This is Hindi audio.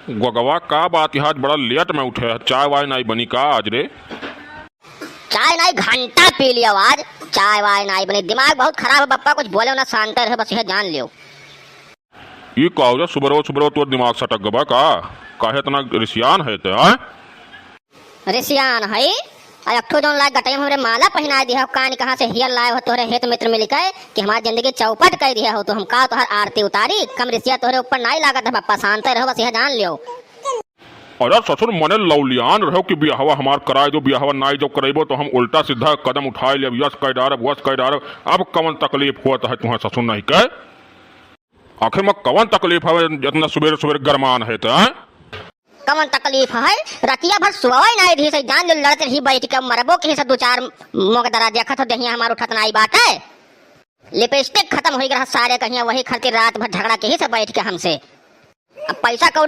गोगवा का बात आज बड़ा लेट में उठे है, चाय वाय नहीं बनी का आज रे? चाय नहीं घंटा पी लियो आज, चाय वाय नहीं बनी। दिमाग बहुत खराब है बप्पा, कुछ बोले ना शांत रहे, बस यह जान लियो। ये कहो सुबह सुबह तो दिमाग सटक गबा का? काहे इतना रिसियान है ते? हाँ रिसियान है अठो जौन लाए गटई हमरे माला पहना दिया हो, कान कहाँ से हियर लाए हो तोहरे हित मित्र में लिखे कि हमारी जिंदगी चौपट कर दिया हो, तो हम का तोहर आरती उतारी? कम रिसिया तोहरे ऊपर नहीं लागत है बप्पा, शांत रहो बस यह जान लियो। अरे ससुर मने लौलियान रहो कि बियाहवा हमार कराए दो, बियाहवा नाई जो करेबो तो हम उल्टा सीधा कदम उठाए ले, यस कह डारब वस कह डारब। अब कवन तकलीफ हुआ है तुम्हारे ससुर नहीं कह? आखिर में कवन तकलीफ है जितना सुबह सुबह गरमान है तो? कवन तकलीफ है? रतिया भर सुबह नहीं दी से जान लो, लड़ते रही बैठ के मरबो के से दो चार मोग दरा देखत हो दहिया हमार उठत नहीं बात है। लिपस्टिक खत्म हो गया सारे कहिया, वही खातिर रात भर झगड़ा के ही से बैठ के हमसे। अब पैसा कौड़ी